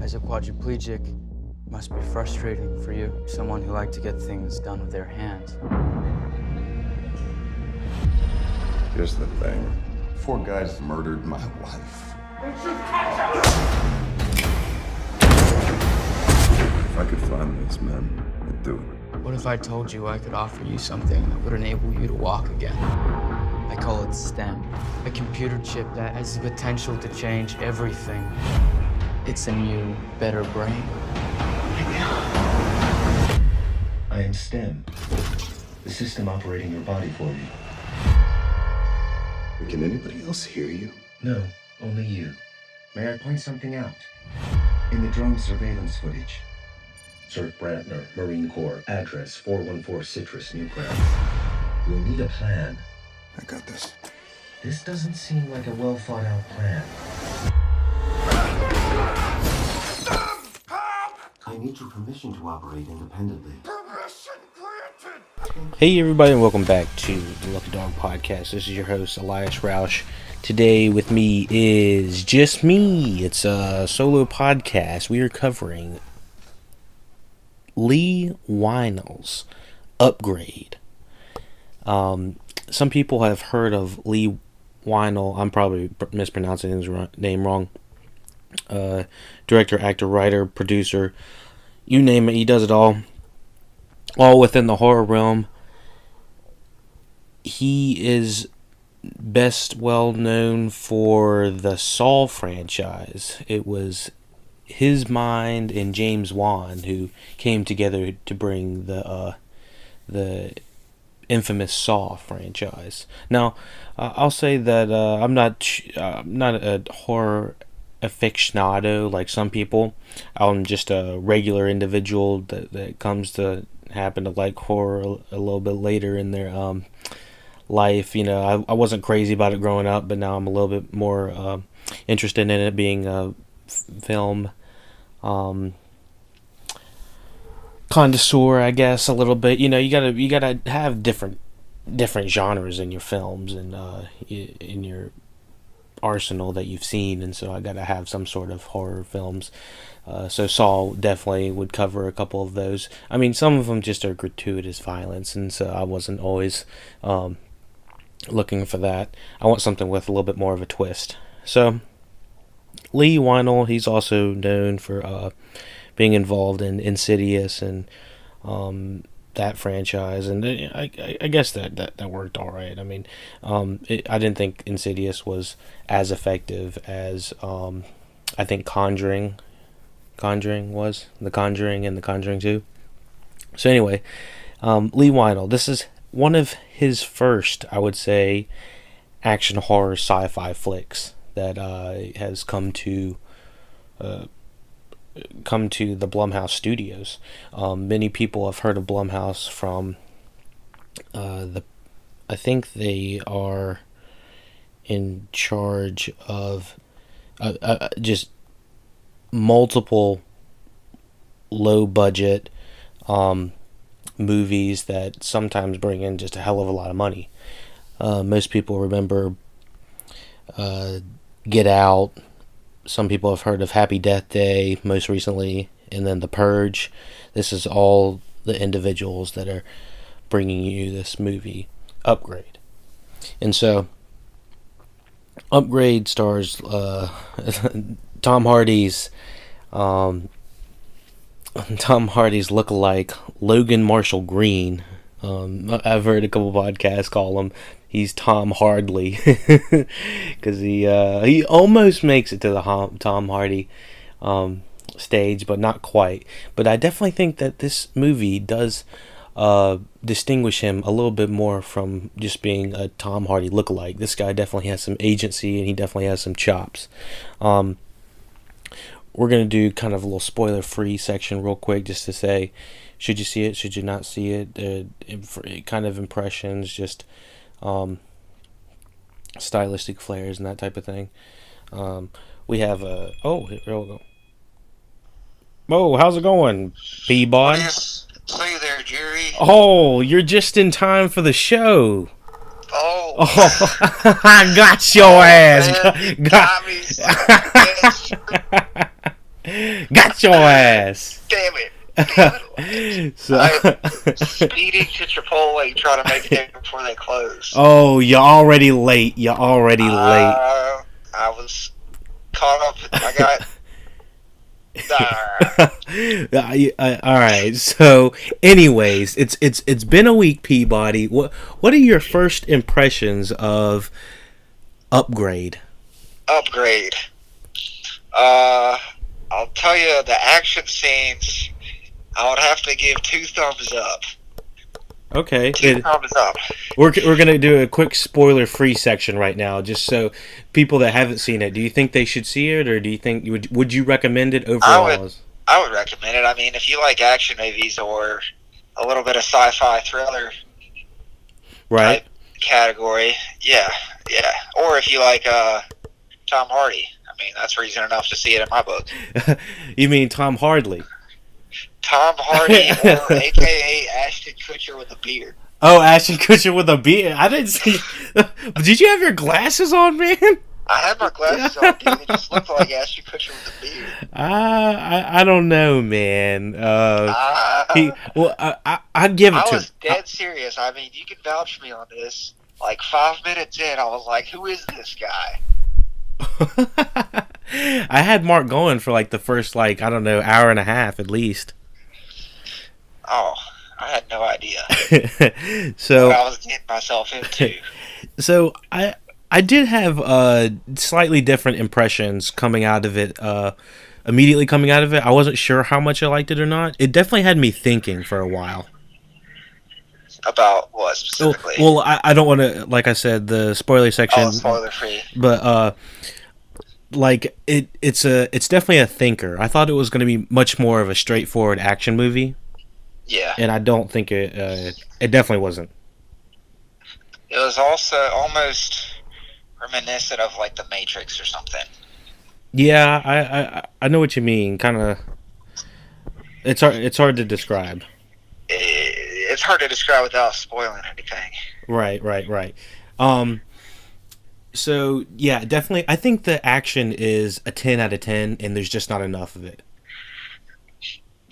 As a quadriplegic, it must be frustrating for you, someone who liked to get things done with their hands. Here's the thing. 4 guys murdered my wife. If I could find those men, I'd do it. What if I told you I could offer you something that would enable you to walk again? I call it STEM, a computer chip that has the potential to change everything. It's a new, better brain. I am STEM, the system operating your body for you. Can anybody else hear you? No, only you. May I point something out? In the drone surveillance footage, Sir Brantner, Marine Corps, address 414 Citrus, Newground. We'll need a plan. I got this. This doesn't seem like a well-thought-out plan. I need your permission to operate independently. Permission granted! Hey everybody, and welcome back to the LuckyDog Podcast. This is your host, Elias Rauch. Today with me is just me. It's a solo podcast. We are covering Lee Whynell's Upgrade. Some people have heard of Lee Whynell. I'm probably mispronouncing his name wrong. Director, actor, writer, producer, you name it, he does it all within the horror realm. He is best well known for the Saw franchise. It was his mind and James Wan who came together to bring the infamous Saw franchise. Now, I'll say that I'm not a horror aficionado like some people. I'm just a regular individual that comes to happen to like horror a little bit later in their life. You know, I wasn't crazy about it growing up, but now I'm a little bit more interested in it being a film connoisseur, I guess, a little bit. You know, you gotta have different genres in your films and in your arsenal that you've seen, and so I gotta have some sort of horror films. So Saw definitely would cover a couple of those. I mean, some of them just are gratuitous violence, and so I wasn't always looking for that. I want something with a little bit more of a twist. So Lee Whynell, he's also known for being involved in Insidious and that franchise, and I guess that worked all right. I mean, I didn't think Insidious was as effective as I think Conjuring was, The Conjuring and The Conjuring 2. So anyway, Lee Whynell, this is one of his first, I would say, action horror sci-fi flicks that has come to the Blumhouse Studios. Many people have heard of Blumhouse from I think they are in charge of just multiple low budget movies that sometimes bring in just a hell of a lot of money. Most people remember Get Out. Some people have heard of Happy Death Day most recently, and then The Purge. This is all the individuals that are bringing you this movie, Upgrade. And so, Upgrade stars Tom Hardy's lookalike, Logan Marshall Green. I've heard a couple podcasts call him, he's Tom Hardly, because he almost makes it to the Tom Hardy stage, but not quite. But I definitely think that this movie does distinguish him a little bit more from just being a Tom Hardy lookalike. This guy definitely has some agency, and he definitely has some chops. We're going to do kind of a little spoiler-free section real quick, just to say, should you see it, should you not see it, kind of impressions, just stylistic flares and that type of thing. We have here we go. Whoa, how's it going, P-Bod? Say there, Jerry. Oh, you're just in time for the show. Oh, I got your ass. man, got me. Get your ass. Damn it. So, Speeding to Chipotle trying to make it there before they close. oh, you're already late. You're already late. I was caught up. I got. All right. So, anyways, it's been a week, Peabody. What are your first impressions of Upgrade? Upgrade. I'll tell you, the action scenes, I would have to give 2 thumbs up. Okay. 2 thumbs up. We're gonna do a quick spoiler-free section right now, just so people that haven't seen it. Do you think they should see it, or do you think would you recommend it overall? I would recommend it. I mean, if you like action movies or a little bit of sci-fi thriller, Right. type category, yeah. Or if you like Tom Hardy, I mean, that's reason enough to see it in my book. You mean Tom Hardy? Tom Hardy, or AKA Ashton Kutcher with a beard. Oh, Ashton Kutcher with a beard. I didn't see. Did you have your glasses on, man? I had my glasses on, dude. It just looked like Ashton Kutcher with a beard. I don't know, man. I give it to him. I was dead serious. I mean, you can vouch for me on this. Like 5 minutes in, I was like, who is this guy? I had Mark going for like the first, like, I don't know, hour and a half at least. Oh, I had no idea So what I was getting myself into. So I did have slightly different impressions coming out of it. Immediately coming out of it, I wasn't sure how much I liked it or not. It definitely had me thinking for a while. About what specifically? Well, I don't want to, like I said, the spoiler section. Oh, spoiler free. But like it's definitely a thinker. I thought it was going to be much more of a straightforward action movie. Yeah. And I don't think it definitely wasn't. It was also almost reminiscent of like The Matrix or something. Yeah, I know what you mean. Kind of. It's hard to describe. It's hard to describe without spoiling anything. Right. So yeah, definitely. I think the action is a 10 out of 10, and there's just not enough of it.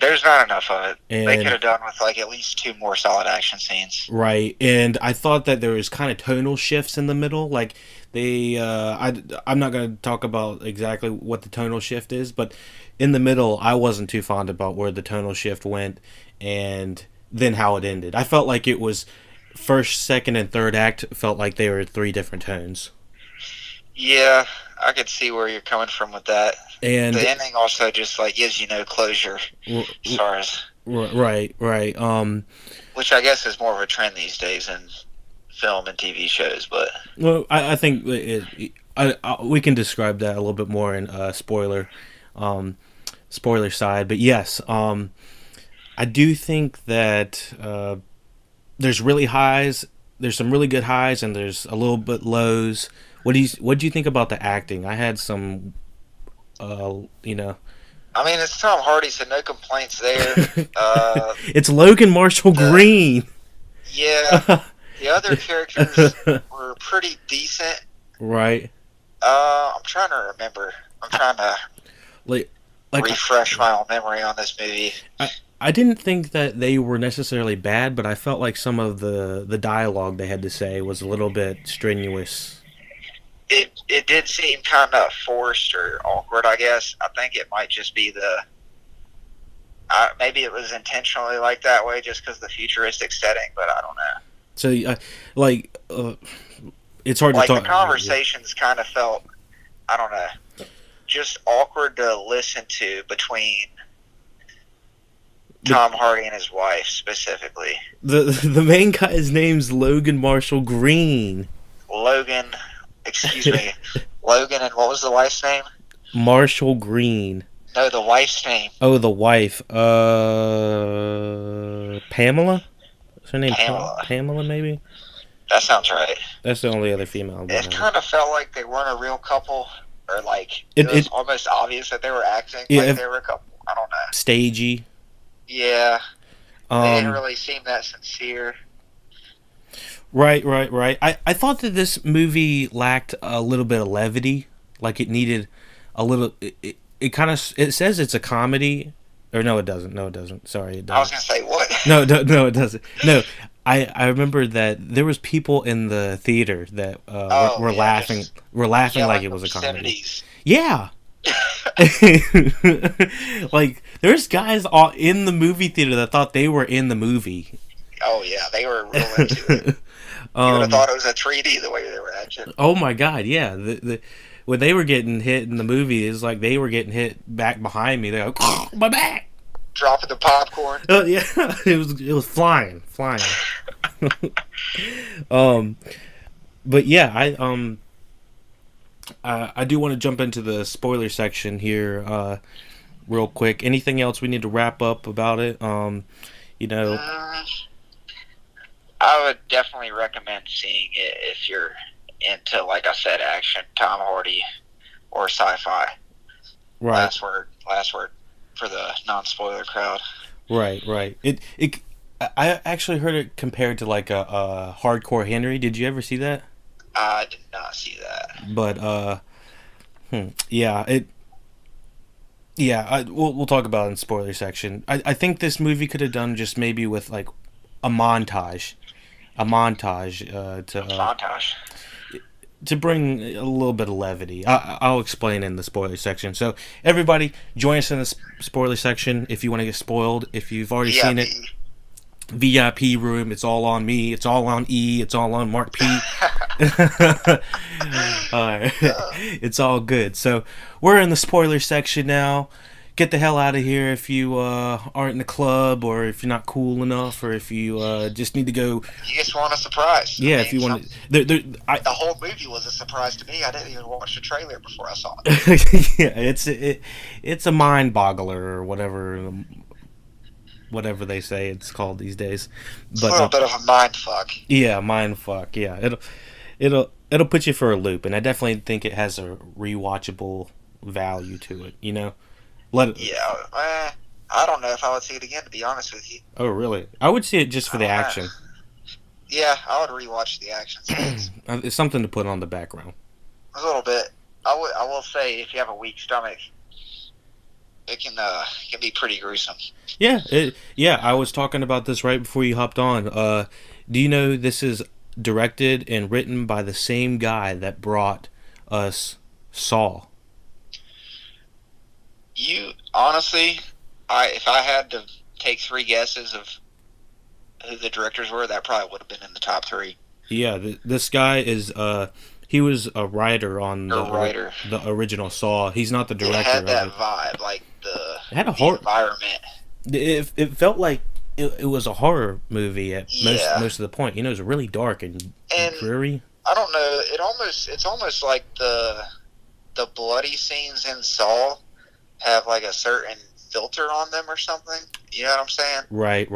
There's not enough of it. And they could have done with like at least 2 more solid action scenes. Right, and I thought that there was kind of tonal shifts in the middle. Like I'm not going to talk about exactly what the tonal shift is, but in the middle, I wasn't too fond about where the tonal shift went, and then how it ended. I felt like it was first, second, and third act felt like they were 3 different tones. Yeah, I could see where you're coming from with that. And the ending also just like gives you no closure as far as right. Which I guess is more of a trend these days in film and TV shows, but well, I think we can describe that a little bit more in spoiler side. But yes, I do think that there's really highs. There's some really good highs, and there's a little bit lows. What do you think about the acting? I had some, I mean, it's Tom Hardy, so no complaints there. It's Logan Marshall Green. Yeah, the other characters were pretty decent. Right. I'm trying to remember. I'm trying to refresh my own memory on this movie. I didn't think that they were necessarily bad, but I felt like some of the dialogue they had to say was a little bit strenuous. It did seem kind of forced or awkward, I guess. I think it might just be maybe it was intentionally like that way just because of the futuristic setting, but I don't know. So, it's hard to talk. The conversations kind of felt, I don't know, just awkward to listen to between Tom Hardy and his wife specifically. The main guy's name's Logan Marshall Green. Logan, excuse me, Logan, and what was the wife's name? Marshall Green. No, the wife's name. Oh, the wife. Pamela? What's her name? Pamela, maybe? That sounds right. That's the only other female. It kind of felt like they weren't a real couple, or like it was almost obvious that they were acting like they were a couple. I don't know. Stagey. Yeah. They didn't really seem that sincere. Right. I thought that this movie lacked a little bit of levity. Like it needed a little. It it kind of it says it's a comedy, or no, it doesn't. No, it doesn't. Sorry, it doesn't. I was gonna say what? No, it doesn't. No, I remember that there was people in the theater that were laughing. Were laughing like it was a comedy. 70s. Yeah. Like there's guys all in the movie theater that thought they were in the movie. Oh yeah, they were real into it. You would have thought it was a 3D the way they were acting. Oh my god, yeah. When they were getting hit in the movie, it's like they were getting hit back behind me. They're like, oh, my back. Dropping the popcorn. Oh yeah, it was flying. But yeah, I do want to jump into the spoiler section here, real quick. Anything else we need to wrap up about it? I would definitely recommend seeing it if you're into, like I said, action, Tom Hardy, or sci-fi. Right. Last word for the non-spoiler crowd. Right. I actually heard it compared to like a Hardcore Henry. Did you ever see that? I did not see that. But we'll talk about it in spoiler section. I think this movie could have done just maybe with like a montage to bring a little bit of levity. I'll explain in the spoiler section. So everybody, join us in the spoiler section if you want to get spoiled. If you've already seen it, VIP room. It's all on me. It's all on E. It's all on Mark P. It's all good. So we're in the spoiler section now. Get the hell out of here if you aren't in the club, or if you're not cool enough, or if you just need to go. You just want a surprise. Yeah, if you want to. The whole movie was a surprise to me. I didn't even watch the trailer before I saw it. Yeah, it's a mind boggler or whatever they say it's called these days. But, it's a little bit of a mind fuck. Yeah, mind fuck. Yeah, it'll put you for a loop, and I definitely think it has a rewatchable value to it. You know. I don't know if I would see it again, to be honest with you. Oh, really? I would see it just for the action. Yeah, I would rewatch the action scenes. It's something to put on the background. A little bit. I will say, if you have a weak stomach, it can be pretty gruesome. Yeah, I was talking about this right before you hopped on. Do you know this is directed and written by the same guy that brought us Saw? Honestly, if I had to take 3 guesses of who the directors were, that probably would have been in the top 3. Yeah, this guy is he was a writer on the original Saw. He's not the director. It had that vibe, like it had a horror environment. It felt like it was a horror movie at most of the point. You know, it was really dark and dreary. I don't know. It's almost like the bloody scenes in Saw have like a certain filter on them or something. You know what I'm saying? Right.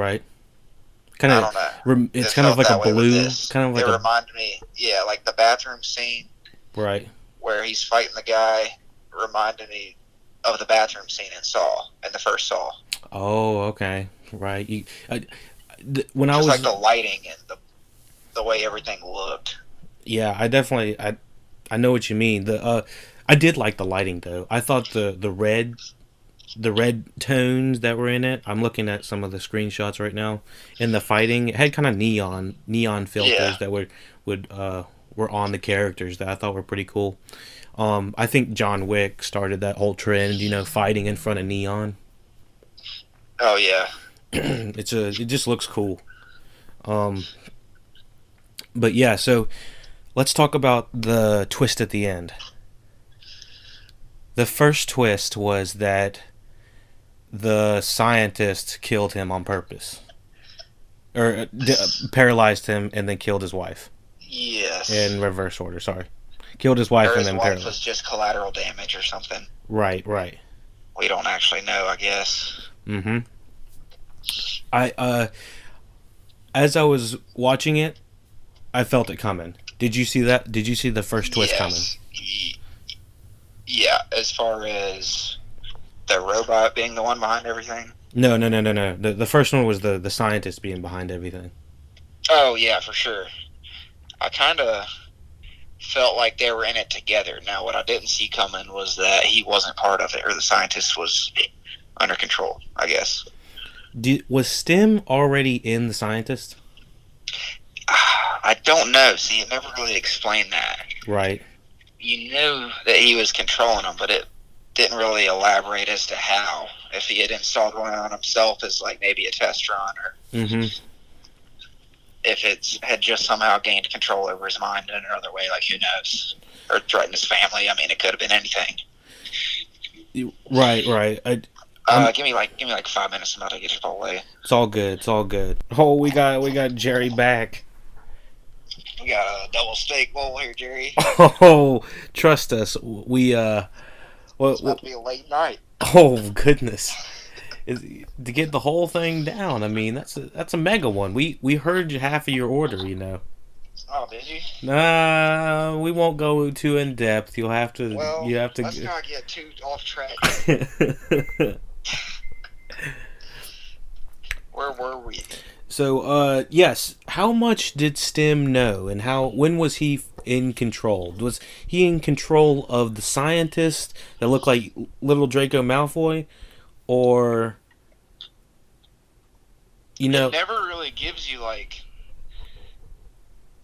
Kind of. I don't know. It's kind of like a blue. Kind of like it reminded me, like the bathroom scene. Right. Where he's fighting the guy reminded me of the bathroom scene in Saw, in the first Saw. Oh, okay. Right. When I was like the lighting and the way everything looked. Yeah, I know what you mean. I did like the lighting though. I thought the red tones that were in it. I'm looking at some of the screenshots right now. In the fighting, it had kind of neon filters that were on the characters that I thought were pretty cool. I think John Wick started that whole trend, fighting in front of neon. Oh yeah. It just looks cool. But yeah, so let's talk about the twist at the end. The first twist was that the scientist killed him on purpose. Or paralyzed him and then killed his wife. Yes. In reverse order, sorry. Killed his wife and then paralyzed. His wife was just collateral damage or something. Right. We don't actually know, I guess. Mm-hmm. As I was watching it, I felt it coming. Did you see that? Did you see the first twist coming? Yeah, as far as the robot being the one behind everything? No. The first one was the scientist being behind everything. Oh, yeah, for sure. I kind of felt like they were in it together. Now, what I didn't see coming was that he wasn't part of it, or the scientist was under control, I guess. Was Stim already in the scientist? I don't know. See, it never really explained that. Right. You knew that he was controlling them, but it didn't really elaborate as to how. If he had installed one on himself as like maybe a test run, or if it had just somehow gained control over his mind in another way, like who knows? Or threatened his family. I mean, it could have been anything. Right. Give me like 5 minutes. I'm about to get it all away. It's all good. Oh, we got Jerry back. We got a double steak bowl here, Jerry. Oh, trust us. It's about to be a late night. Oh goodness. To get the whole thing down, I mean, that's a mega one. We heard half of your order, you know. Oh, did you? Nah, we won't go too in depth. You have to. Let's not get too off track. Where were we? So, yes. How much did Stim know, and when was he in control? Was he in control of the scientist that looked like little Draco Malfoy, or it never really gives you like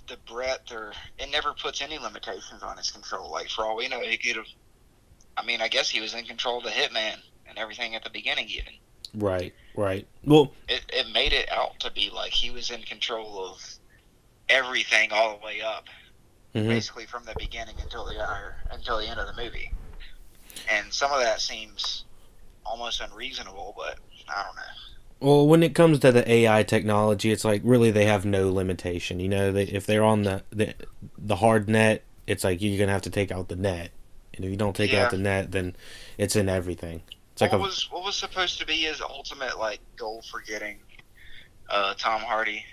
the breadth, or it never puts any limitations on his control. Like, for all we know, he could have. I mean, I guess he was in control of the hitman and everything at the beginning, even. Right. Well, it made it out to be like he was in control of everything all the way up, basically from the beginning until the end of the movie. And some of that seems almost unreasonable, but I don't know. Well, when it comes to the AI technology, it's like really they have no limitation. You know, if they're on the hard net, it's like you're gonna have to take out the net, and if you don't take out the net, then it's in everything. It's like what was supposed to be his ultimate like goal for getting Tom Hardy?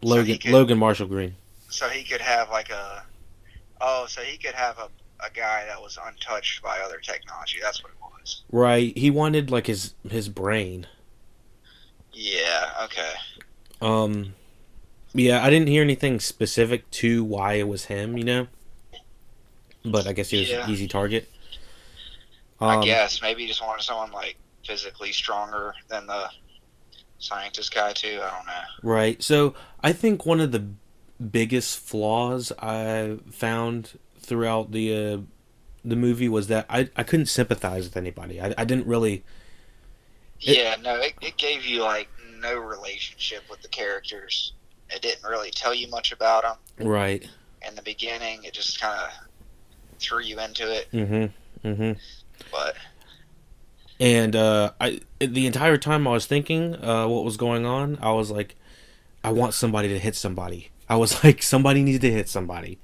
Logan Marshall Green. So he could have like a guy that was untouched by other technology. That's what it was. Right. He wanted like his brain. Yeah. Okay. Yeah, I didn't hear anything specific to why it was him, you know. But I guess he was an easy target. I guess maybe he just wanted someone like physically stronger than the scientist guy too. I don't know. Right. So I think one of the biggest flaws I found throughout the movie was that I couldn't sympathize with anybody. I didn't really. It gave you like no relationship with the characters. It didn't really tell you much about them. Right. In the beginning, it just kind of threw you into it. But. And the entire time I was thinking what was going on, I was like, I want somebody to hit somebody. I was like, somebody needs to hit somebody,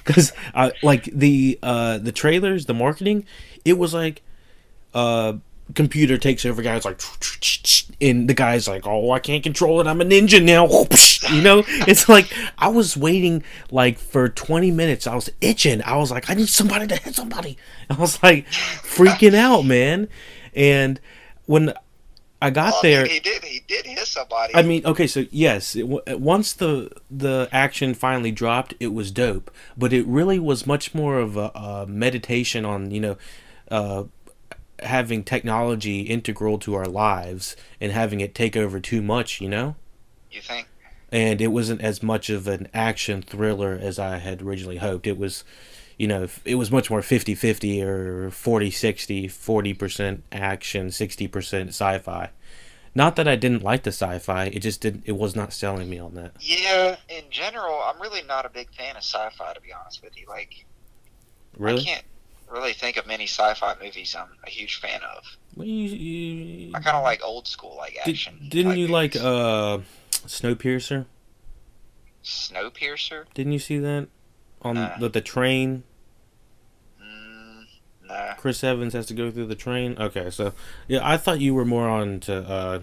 because like the trailers, the marketing, it was like computer takes over, guys like, and the guy's like, oh, I can't control it, I'm a ninja now. You know, it's like I was waiting like for 20 minutes. I was itching. I was like, I need somebody to hit somebody. I was like freaking out, man. And when I got there, he did hit somebody. I mean, okay, so yes, once the action finally dropped, it was dope. But it really was much more of a meditation on, you know, having technology integral to our lives and having it take over too much, you know? You think? And it wasn't as much of an action thriller as I had originally hoped. It was, you know, it was much more 50-50 or 40-60, 40% action, 60% sci-fi. Not that I didn't like the sci-fi, it was not selling me on that. Yeah, in general, I'm really not a big fan of sci-fi, to be honest with you. Like, really? I can't really think of many sci-fi movies I'm a huge fan of. Well, I kind of like old school, like action. Didn't you movies. Like Snowpiercer? Snowpiercer? Didn't you see that on the train? No. Chris Evans has to go through the train. Okay, so yeah, I thought you were more on to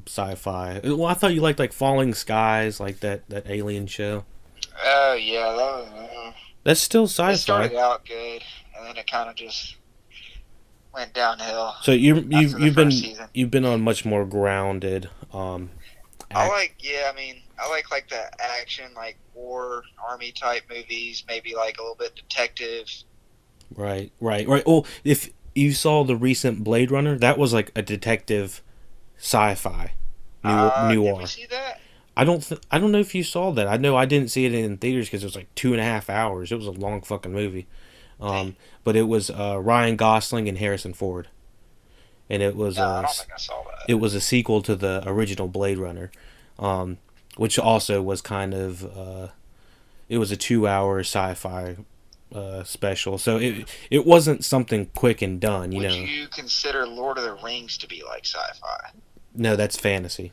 sci-fi. Well, I thought you liked like Falling Skies, like that Alien show. Oh yeah, that's still sci-fi. It started out good, and then it kind of just went downhill. So you've been on much more grounded. I like the action, like war, army type movies, maybe like a little bit detective. Right. Well, if you saw the recent Blade Runner, that was like a detective sci-fi Did we noir. see that? I don't know if you saw that. I know I didn't see it in theaters because it was like 2.5 hours. It was a long fucking movie. But it was Ryan Gosling and Harrison Ford, and it was No, I don't think I saw that. it was a sequel to the original Blade Runner, which also was kind of it was a 2 hour sci-fi special. So it wasn't something quick and done. Would you consider Lord of the Rings to be like sci-fi? No, that's fantasy.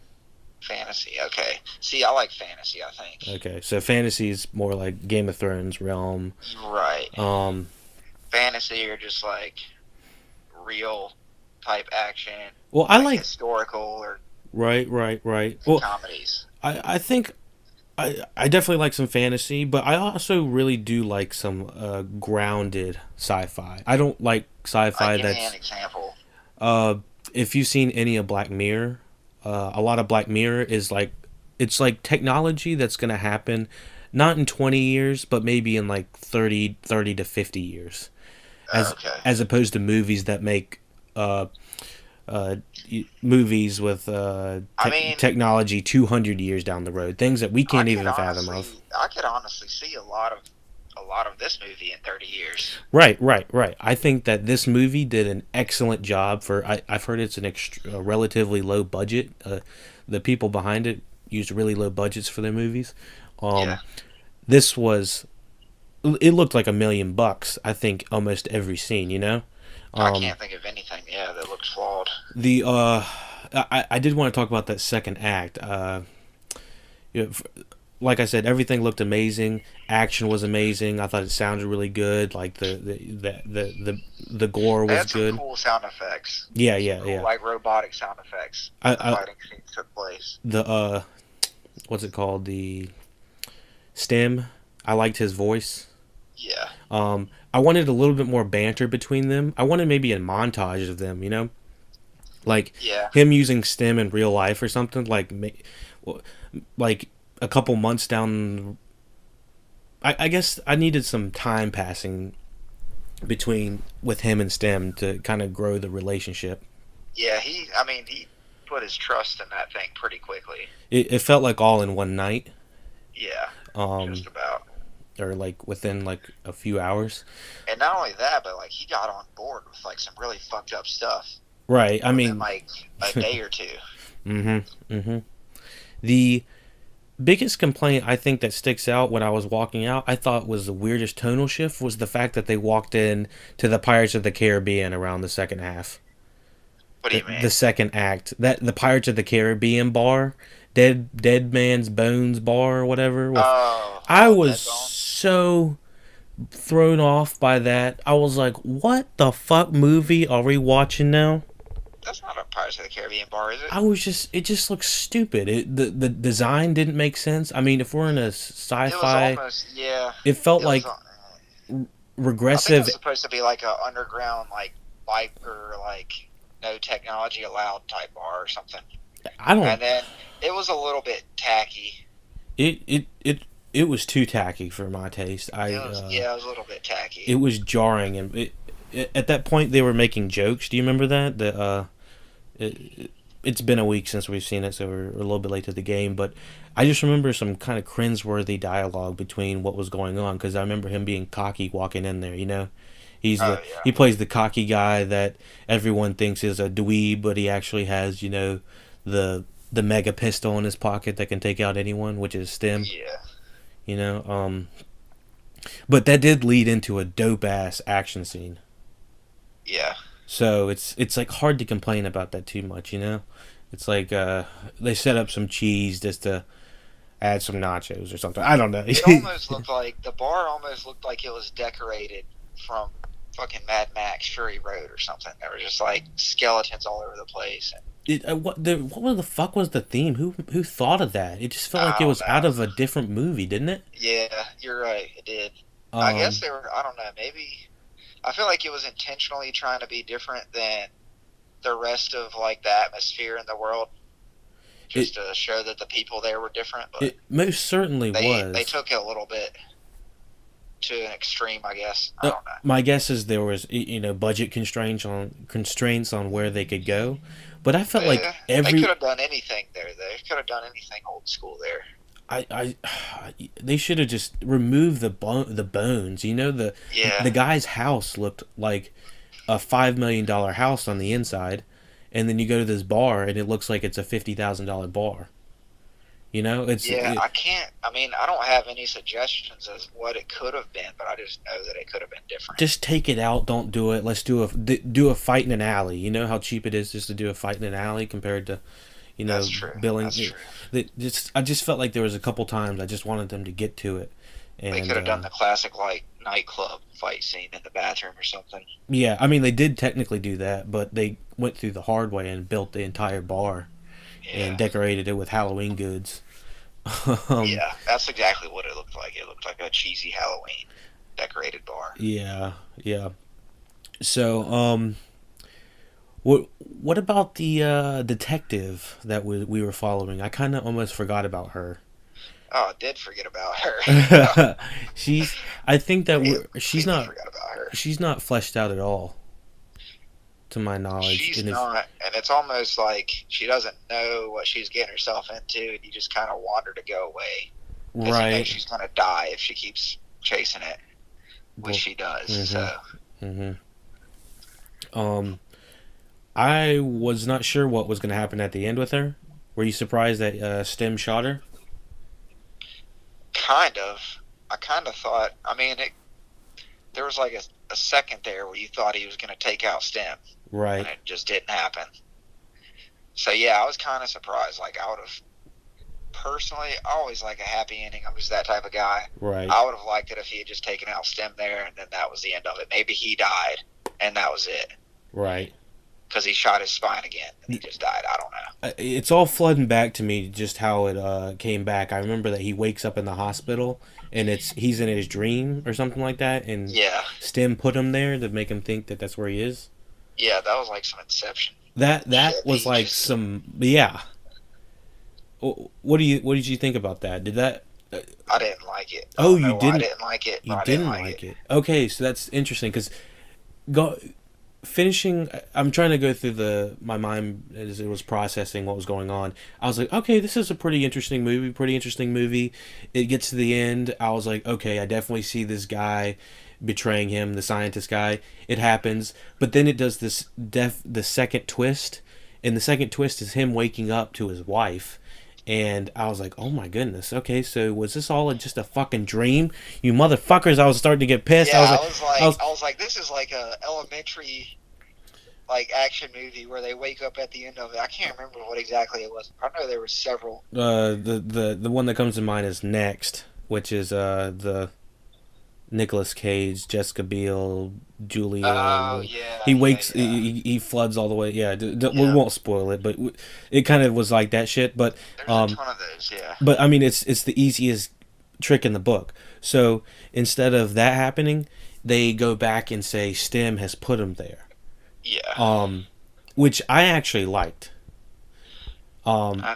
Fantasy, okay. See, I like fantasy, I think. Okay, so fantasy is more like Game of Thrones realm. Right. Fantasy or just like real type action. Well, I like historical or right. Well, comedies. I think I definitely like some fantasy, but I also really do like some grounded sci-fi. I don't like sci-fi Give me that's an example. if you've seen any of Black Mirror, a lot of Black Mirror is like it's like technology that's going to happen not in 20 years, but maybe in like 30 to 50 years. As opposed to movies that make movies with technology 200 years down the road, things that we can't even fathom of. I could honestly see a lot of this movie in 30 years. Right. I think that this movie did an excellent job for. I've heard it's a relatively low budget. The people behind it used really low budgets for their movies. This was. It looked like $1 million. I think almost every scene. You know. I can't think of anything. Yeah, that looked flawed. I did want to talk about that second act. Like I said, everything looked amazing. Action was amazing. I thought it sounded really good. Like the gore was good. Some cool sound effects. Yeah. Like robotic sound effects. Fighting scenes took place. The what's it called? The stem. I liked his voice. Yeah. I wanted a little bit more banter between them. I wanted maybe a montage of them. You know, like him using stem in real life or something. Like a couple months down. I guess I needed some time passing with him and Stem to kind of grow the relationship. Yeah, he put his trust in that thing pretty quickly. It felt like all in one night. Yeah, just about. Or like within like a few hours. And not only that, but like he got on board with like some really fucked up stuff. Right. I mean, within, like a day or two. The biggest complaint I think that sticks out when I was walking out, I thought was the weirdest tonal shift, was the fact that they walked in to the Pirates of the Caribbean around the second half. What do you mean? The second act, that the Pirates of the Caribbean bar, Dead Man's Bones bar or whatever. I was so thrown off by that. I was like, what the fuck movie are we watching now? That's not a Pirates of the Caribbean bar, is it? It just looks stupid. The design didn't make sense. I mean, if we're in a sci-fi, it felt like regressive. I think it's supposed to be like a underground, like biker, like no technology allowed type bar or something. And then it was a little bit tacky. It was too tacky for my taste. It was a little bit tacky. It was jarring, and at that point they were making jokes. Do you remember that? It's been a week since we've seen it, so we're a little bit late to the game. But I just remember some kind of cringeworthy dialogue between what was going on, because I remember him being cocky walking in there. You know, he plays the cocky guy that everyone thinks is a dweeb, but he actually has the mega pistol in his pocket that can take out anyone, which is Stem. Yeah. You know, but that did lead into a dope ass action scene. Yeah. So it's like hard to complain about that too much, you know? It's like they set up some cheese just to add some nachos or something. I don't know. It almost looked like the bar it was decorated from fucking Mad Max Fury Road or something. There were just like skeletons all over the place. What the fuck was the theme? Who thought of that? It just felt like it was out of a different movie, didn't it? Yeah, you're right. It did. I guess they were. I don't know. Maybe. I feel like it was intentionally trying to be different than the rest of like the atmosphere in the world. just to show that the people there were different. But it most certainly was. They took it a little bit to an extreme, I guess. I don't know. My guess is there was budget constraints on where they could go, but I felt like they could have done anything there. They could have done anything old school there. They should have just removed the bones. The guy's house looked like a $5 million house on the inside, and then you go to this bar and it looks like it's a $50,000 bar. I don't have any suggestions as what it could have been, but I just know that it could have been different. Just take it out. Don't do it. Let's do a fight in an alley. You know how cheap it is just to do a fight in an alley compared to, That's true. billing. That's true. I just felt like there was a couple times I just wanted them to get to it. And, they could have done the classic nightclub fight scene in the bathroom or something. Yeah, I mean they did technically do that, but they went through the hard way and built the entire bar and decorated it with Halloween goods. Yeah, that's exactly what it looked like. It looked like a cheesy Halloween decorated bar. Yeah. So, what about the detective that we were following? I kind of almost forgot about her. Oh, I did forget about her. I think that forgot about her. She's not fleshed out at all, to my knowledge. She's not, and it's almost like she doesn't know what she's getting herself into, and you just kind of want her to go away. Right. You know she's going to die if she keeps chasing it, which she does. Mm-hmm. So. I was not sure what was going to happen at the end with her. Were you surprised that Stem shot her? Kind of. I kind of thought, there was like a second there where you thought he was going to take out Stem. Right. And it just didn't happen. So, yeah, I was kind of surprised. Like, I would have, personally, I always like a happy ending. I'm just that type of guy. Right. I would have liked it if he had just taken out Stem there, and then that was the end of it. Maybe he died, and that was it. Right. Because he shot his spine again, and he just died. I don't know. It's all flooding back to me just how it came back. I remember that he wakes up in the hospital, and he's in his dream or something like that, and Stem put him there to make him think that that's where he is. Yeah, that was like some Inception. That was like some What did you think about that? Did that? I didn't like it. Oh, you didn't. I didn't like it. You didn't like it. Okay, so that's interesting because finishing, I'm trying to go through my mind as it was processing what was going on. I was like, okay, this is a pretty interesting movie. It gets to the end. I was like, okay, I definitely see this guy betraying him, the scientist guy. It happens, but then it does the second twist, and the second twist is him waking up to his wife. And I was like, oh my goodness, okay, so was this all just a fucking dream? You motherfuckers, I was starting to get pissed. Yeah, I was like, this is like a elementary action movie where they wake up at the end of it. I can't remember what exactly it was. I know there were several. The one that comes to mind is Next, which is the Nicolas Cage, Jessica Biel, Julia. Oh, yeah. He wakes, he floods all the way. Yeah, we won't spoil it, but it kind of was like that shit. But there's a ton of those, yeah. But I mean, it's the easiest trick in the book. So instead of that happening, they go back and say Stem has put him there. Yeah. Which I actually liked. I don't know.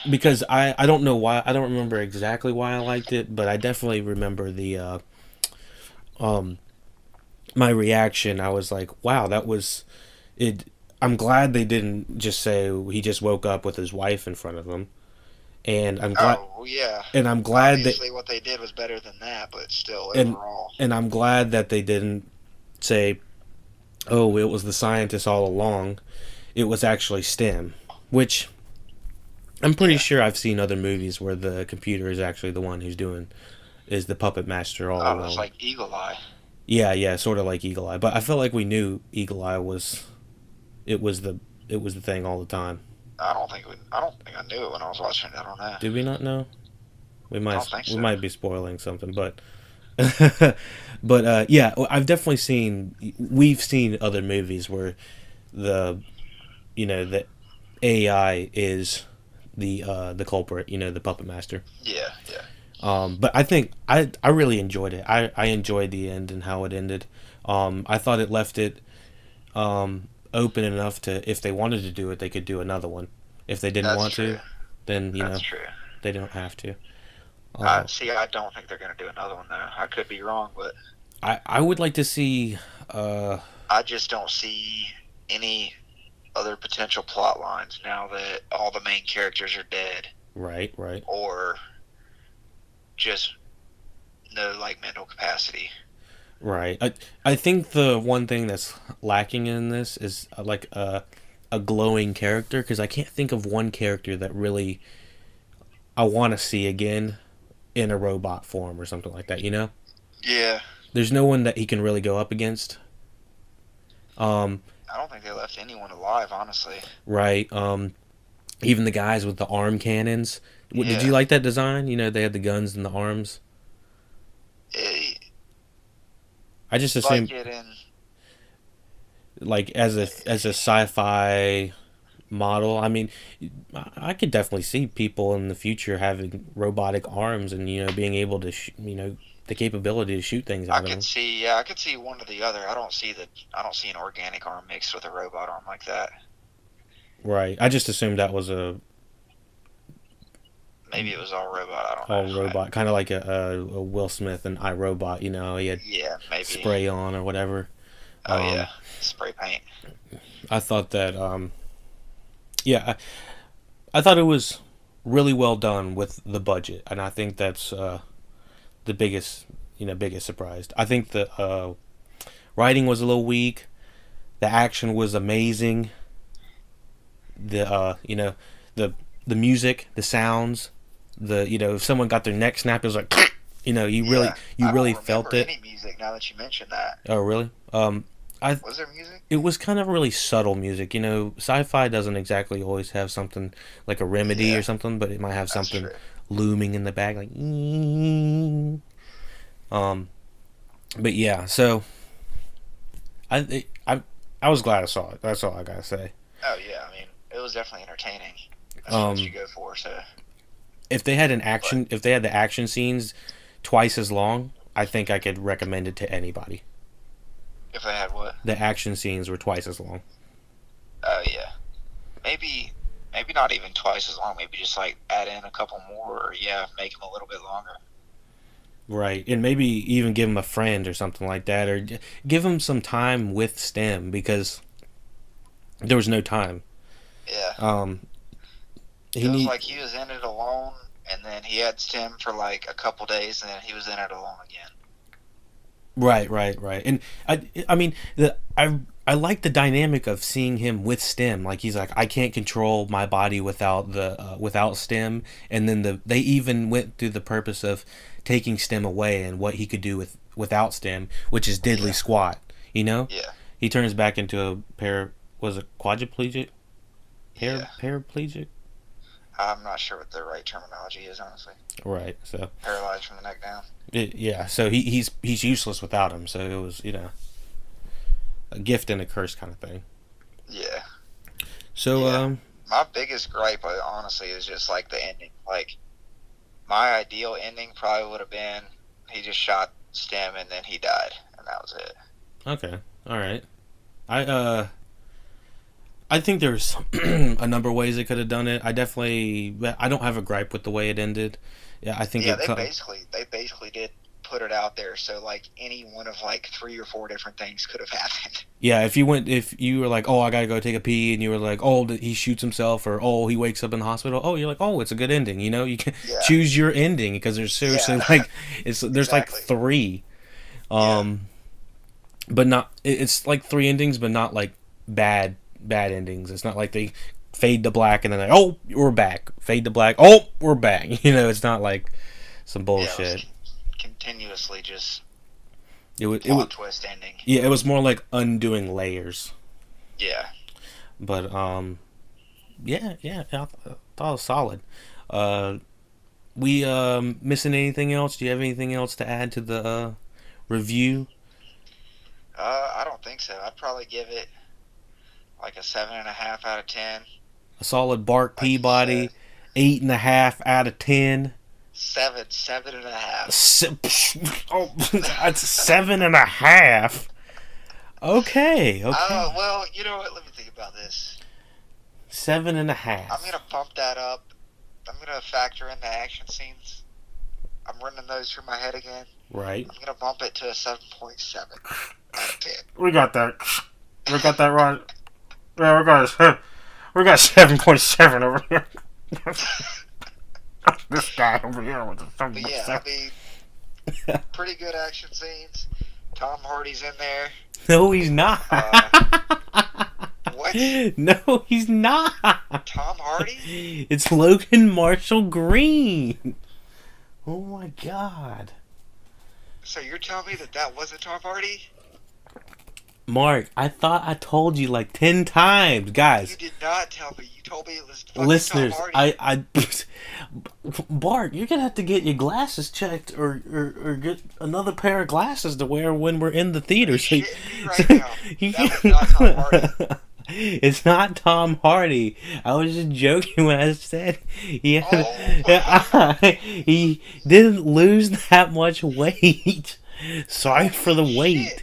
Because I don't know why. I don't remember exactly why I liked it, but I definitely remember the my reaction. I was like, wow, that was it. I'm glad they didn't just say he just woke up with his wife in front of him. And I'm glad. Oh, yeah. And I'm glad obviously what they did was better than that, but still overall. And I'm glad that they didn't say, oh, it was the scientist all along. It was actually Stem, which I'm pretty sure I've seen other movies where the computer is actually the one who's is the puppet master all along. It was like Eagle Eye. Yeah, sort of like Eagle Eye. But I felt like we knew Eagle Eye was the thing all the time. I don't think I knew it when I was watching it. I don't know. Did we not know? We might. I don't think so. We might be spoiling something, but yeah, I've definitely we've seen other movies where the AI is the culprit, the puppet master. Yeah. But I think I really enjoyed it. I enjoyed the end and how it ended. I thought it left it open enough to, if they wanted to do it, they could do another one. If they didn't That's want true. to, then That's true. they don't have to. See, I don't think they're going to do another one though. I could be wrong, but I would like to see. I just don't see any other potential plot lines now that all the main characters are dead. Right. Or just no like mental capacity. Right. I think the one thing that's lacking in this is like a glowing character, because I can't think of one character that really I want to see again in a robot form or something like that. You know? Yeah. There's no one that he can really go up against. I don't think they left anyone alive, honestly. Right. Even the guys with the arm cannons. Yeah. Did you like that design? You know, they had the guns and the arms. I just assumed, Like it in. like as a sci-fi model. I mean, I could definitely see people in the future having robotic arms and being able to the capability to shoot things out of them. I could see one or the other. I don't see an organic arm mixed with a robot arm like that. Right. I just assumed that was Maybe it was all robot. I don't know. all robot, kind of like a Will Smith and iRobot. He had Maybe spray on or whatever. Oh spray paint. I thought that I thought it was really well done with the budget, and I think that's the biggest surprise. I think the writing was a little weak. The action was amazing. The the music, the sounds, if someone got their neck snapped, it was like you really felt it. Any music now that you mentioned that? Oh really? Was there music? It was kind of really subtle music. Sci-fi doesn't exactly always have something like a remedy or something, but it might have something looming in the back, like. But yeah, so I was glad I saw it. That's all I gotta say. Oh yeah, I mean, it was definitely entertaining. That's what you go for. So if they had the action scenes twice as long, I think I could recommend it to anybody. If they had what? The action scenes were twice as long. Oh yeah, maybe not even twice as long. Maybe just like add in a couple more, or make them a little bit longer. Right, and maybe even give him a friend or something like that, or give him some time with STEM, because there was no time. Yeah. It was like he was in it alone, and then he had STEM for like a couple days, and then he was in it alone again. Right, and I mean, I like the dynamic of seeing him with STEM. Like he's like, I can't control my body without without STEM, and then they even went through the purpose of taking STEM away and what he could do without STEM, which is diddly squat. Yeah. He turns back into a quadriplegic? Paraplegic? I'm not sure what the right terminology is, honestly. Right, so paralyzed from the neck down. So he's useless without him. So it was a gift and a curse kind of thing. Yeah. So my biggest gripe, honestly, is just like the ending. Like my ideal ending probably would have been he just shot STEM and then he died, and that was it. Okay, all right. I think there's a number of ways they could have done it. I don't have a gripe with the way it ended. Yeah, I think. Yeah, they basically did put it out there, so like any one of like 3 or 4 different things could have happened. Yeah, if you were like, oh, I gotta go take a pee, and you were like, oh, he shoots himself, or oh, he wakes up in the hospital. Oh, you're like, oh, it's a good ending. You can choose your ending, because there's seriously like there's like 3, but not it's like 3 endings, but not like bad endings. It's not like they fade to black and then oh, we're back, fade to black, oh, we're back. It's not like some bullshit. It was continuously just it was twist ending. Yeah, it was more like undoing layers. Yeah. But I thought it was solid. We missing anything else? Do you have anything else to add to the review? I don't think so. I'd probably give it like a 7.5 out of 10. A solid Bart Peabody, 8.5 out of 10. 7.5. Oh, that's 7.5. Okay. Well, you know what? Let me think about this. 7.5. I'm gonna bump that up. I'm gonna factor in the action scenes. I'm running those through my head again. Right. I'm gonna bump it to a 7.7 out of 10. We got that. We got that right. Yeah, we got 7.7 over here. This guy over here with a 7.7. But yeah, I mean, pretty good action scenes. Tom Hardy's in there. No, he's not. What? No, he's not. Tom Hardy? It's Logan Marshall Green. Oh my God. So you're telling me that wasn't Tom Hardy? Mark, I thought I told you like 10 times, guys. You did not tell me. You told me it was fucking Listeners, Tom Hardy. Bart, you're gonna have to get your glasses checked, or get another pair of glasses to wear when we're in the theater. So, right now. That was not Tom Hardy. It's not Tom Hardy. I was just joking when I said he didn't lose that much weight. Sorry for the wait. Shit.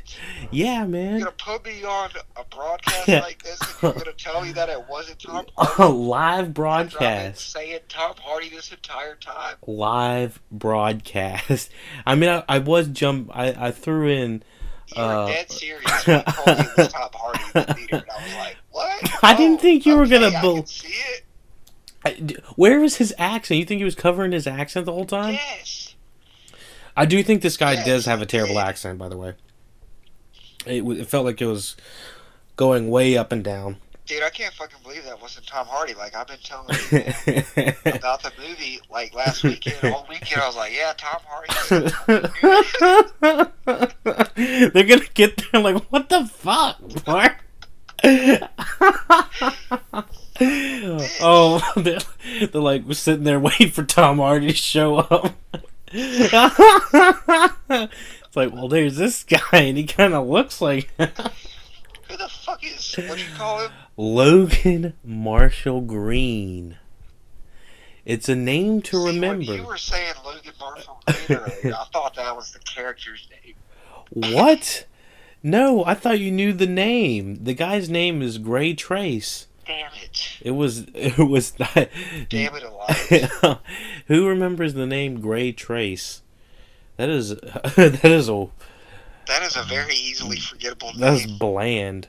Yeah, man. You're gonna put me on a broadcast like this, and you're gonna tell me that it wasn't Tom Hardy? A live broadcast. I've been saying Tom Hardy this entire time. Live broadcast. I mean, I threw in. You were dead serious when you told me it was Tom Hardy in the theater, and I was like, what? I didn't think you were gonna I can see it. Where was his accent? You think he was covering his accent the whole time? Yes. I do think this guy Yes, does have a terrible accent, by the way. It felt like it was going way up and down. Dude, I can't fucking believe that wasn't Tom Hardy. Like, I've been telling people about the movie, like, last weekend, all weekend. I was like, yeah, Tom Hardy. They're gonna get there like, what the fuck, Mark? Oh, they're like sitting there waiting for Tom Hardy to show up. It's like, well, there's this guy, and he kind of looks like Who the fuck is, what do you call him? Logan Marshall Green. It's a name to remember. When you were saying Logan Marshall Green earlier, I thought that was the character's name. What? No, I thought you knew the name. The guy's name is Gray Trace. Damn it. It was not. Damn it, Elias. Who remembers the name Gray Trace? That is a very easily forgettable name. That's bland.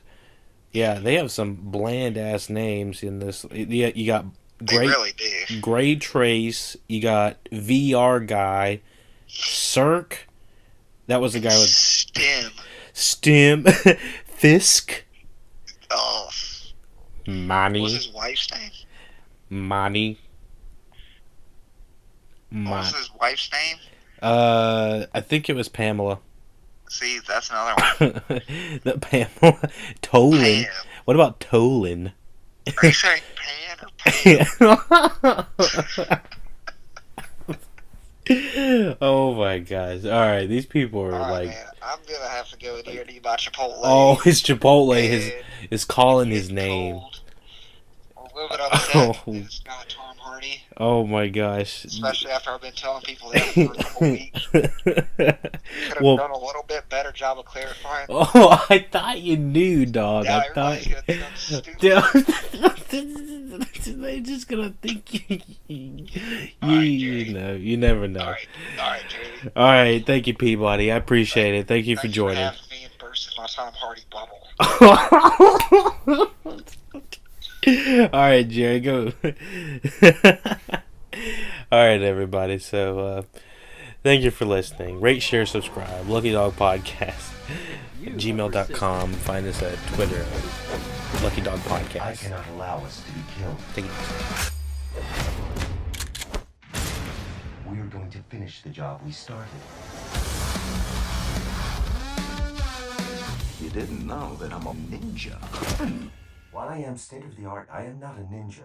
Yeah, they have some bland ass names in this. Yeah, you got They really do. Gray Trace. You got VR guy, Cirque. That was the guy with Stim, Fisk. Oh. Money. What was his wife's name? Money. What was his wife's name? I think it was Pamela. See, that's another one. The Pamela. Tolan. Pam. What about Tolan? Are you saying Pan or Pam? Oh my gosh. Alright, these people are like... Man, I'm gonna have to go in here and eat my Chipotle. Oh, his Chipotle is calling his name. Cold. I'm a little bit upset that it's not Tom Hardy. Oh my gosh. Especially after I've been telling people that for a couple weeks. Could have done a little bit better job of clarifying. Oh, I thought you knew, dog. Yeah, I thought... everybody's gonna think I'm stupid. They're just gonna think you know. You never know. Alright, Jerry. Alright, thank you, Peabody. I appreciate it. Thank you for joining. Thanks for having me and bursting my Tom Hardy bubble. Alright, Jerry, go. Alright, everybody. So, thank you for listening. Rate, share, subscribe. LuckyDog Podcast. gmail.com. Find us at Twitter. LuckyDog Podcast. I cannot allow us to be killed. Thank you. We are going to finish the job we started. You didn't know that I'm a ninja. While I am state of the art, I am not a ninja.